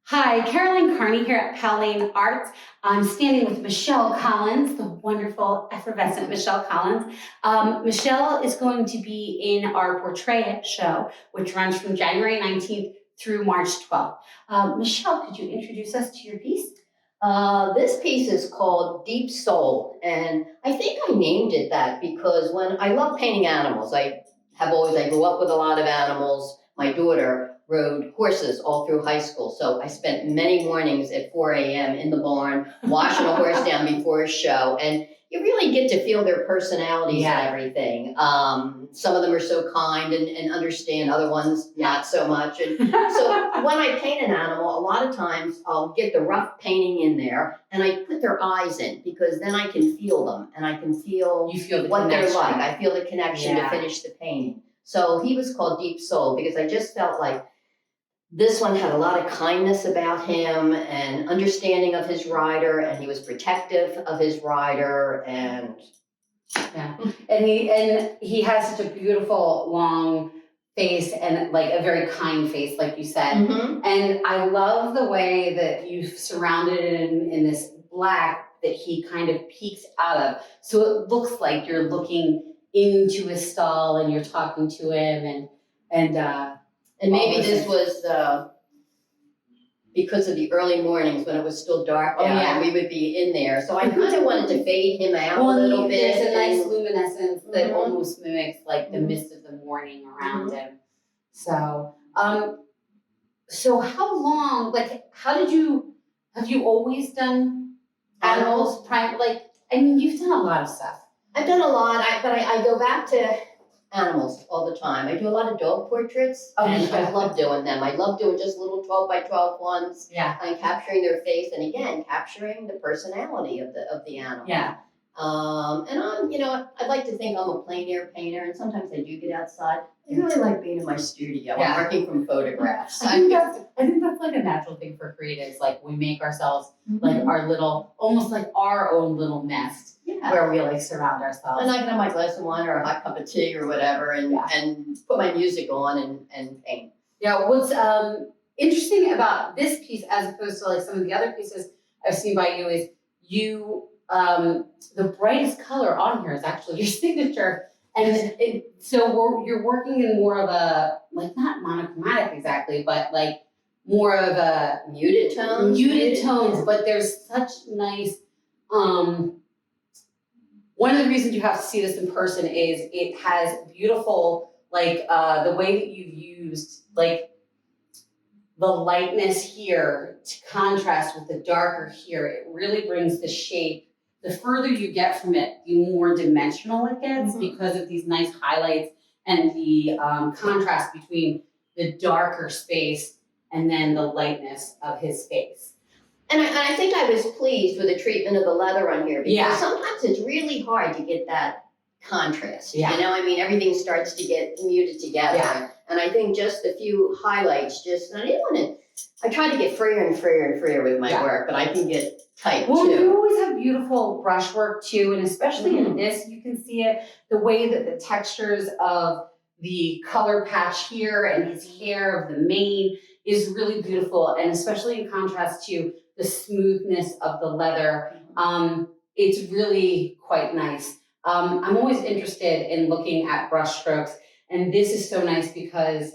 Hi, Caroline Kearney here at Powell Arts. I'm standing with Michele Collins, the wonderful, effervescent Michele Collins. Michele is going to be in our Portray-It show, which runs from January 19th through March 12th. Michele, could you introduce us to your piece? This piece is called Deep Soul, and I think I named it that because when I love painting animals, I grew up with a lot of animals. My daughter rode horses all through high school, so I spent many mornings at 4 a.m. in the barn washing a horse down before a show, and you really get to feel their personalities and everything. Some of them are so kind and understand, other ones not so much. And so when I paint an animal, a lot of times I'll get the rough painting in there and I put their eyes in because then I can feel them and I can feel what they're like. I feel the connection to finish the painting. So he was called Deep Soul because I just felt like this one had a lot of kindness about him and understanding of his rider, and he was protective of his rider, and he has such a beautiful long face and like a very kind face, like you said. Mm-hmm. And I love the way that you've surrounded him in this black that he kind of peeks out of. So it looks like you're looking into his stall and you're talking to him and maybe this was because of the early mornings when it was still dark out and we would be in there. So I kind of wanted to fade him out a little bit. There's a nice luminescence that almost mimics like the mist of the morning around him. So, so how long, have you always done animals? You've done a lot of stuff. I've done a lot, but I go back to animals all the time. I do a lot of dog portraits, and I love doing them. I love doing just little 12 by 12 ones. Yeah. And capturing their face, and again, capturing the personality of the animal. Yeah. And I'd like to think I'm a plein air painter, and sometimes I do get outside. I really like being in my studio. I'm working from photographs. I think that's like a natural thing for creatives. Like we make ourselves like our little, almost like our own little nest. Yeah. Where we like surround ourselves. And I can have my glass of wine or a hot cup of tea or whatever and put my music on and paint. Yeah, what's interesting about this piece as opposed to like some of the other pieces I've seen by you is the brightest color on here is actually your signature. And so you're working in more of a, like not monochromatic exactly, but like more of a muted tones, but there's such nice, one of the reasons you have to see this in person is it has beautiful, like the way that you've used like the lightness here to contrast with the darker here. It really brings the shape. The further you get from it, the more dimensional it gets because of these nice highlights and the contrast between the darker space and then the lightness of his face. And I think I was pleased with the treatment of the leather on here because sometimes it's really hard to get that contrast. Yeah. You know, I mean, everything starts to get muted together. Yeah. And I think just a few highlights, I try to get freer and freer and freer with my work, but I can get tight too. You always have beautiful brushwork too, and especially in this, you can see it, the way that the textures of the color patch here and his hair of the mane is really beautiful, and especially in contrast to the smoothness of the leather. It's really quite nice. I'm always interested in looking at brush strokes, and this is so nice because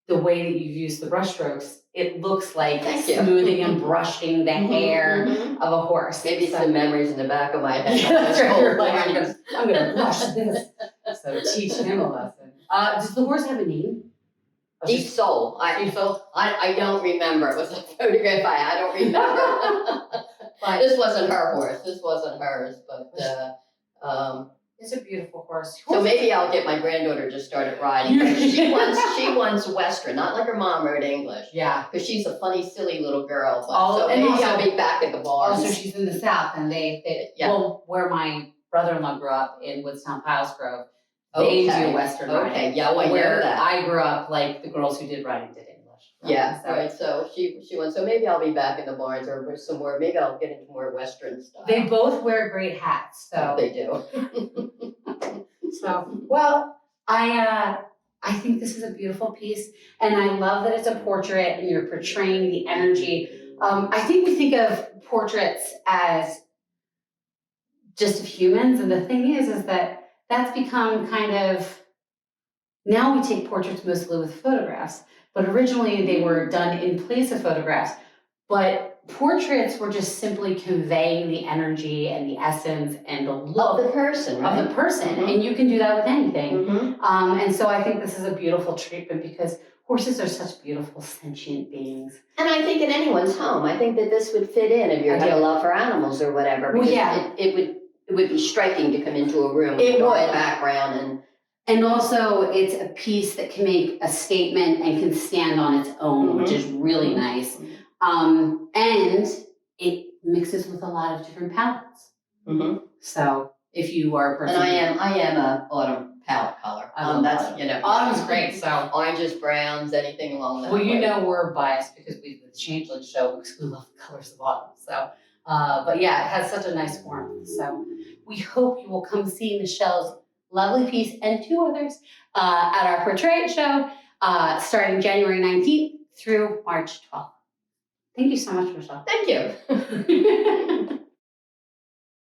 the way that you've used the brush strokes, it looks like smoothing and brushing the hair of a horse. Maybe some memories in the back of my head. That's right. You're like, I'm gonna brush this. So teach him a lesson. Does the horse have a name? Deep Soul. I don't remember. It was a photograph I don't remember. But this wasn't her horse. This wasn't hers. But it's a beautiful horse. So maybe I'll get my granddaughter to start it riding. She wants Western, not like her mom rode English. Yeah. Because she's a funny, silly little girl. So maybe I'll be back at the barn. Oh, so she's in the South, and well, where my brother-in-law grew up in Woodstown, Piles Grove, they do Western riding. Okay, yeah, well, I know that. I grew up, like, the girls who did riding did English. Yeah, right. So she went. So maybe I'll be back in the barns or somewhere. Maybe I'll get into more Western stuff. They both wear great hats, so they do. So well, I I think this is a beautiful piece, and I love that it's a portrait and you're portraying the energy. I think we think of portraits as just of humans, and the thing is that that's become kind of, now we take portraits mostly with photographs, but originally they were done in place of photographs. But portraits were just simply conveying the energy and the essence and the look Of the person, right? of the person, Mhm. and you can do that with anything. Mhm. And so I think this is a beautiful treatment because horses are such beautiful sentient beings. And I think in anyone's home, I think that this would fit in if you I had do. a love for animals or whatever. Well, Because yeah. it would be striking to come into a room with It a dark would. background And also, it's a piece that can make a statement and can stand on its own, which is really nice. And it mixes with a lot of different palettes. Mhm. So if you are a person, And I am a autumn palette color. I love That's autumn. Autumn's great. So oranges, browns, anything along that. well, you way. know we're biased because we the Changeling show because we love the colors of autumn. So, but yeah, it has such a nice warmth. So we hope you will come see Michelle's lovely piece and two others at our Portray-It show starting January 19th through March 12th. Thank you so much, Michelle. Thank you.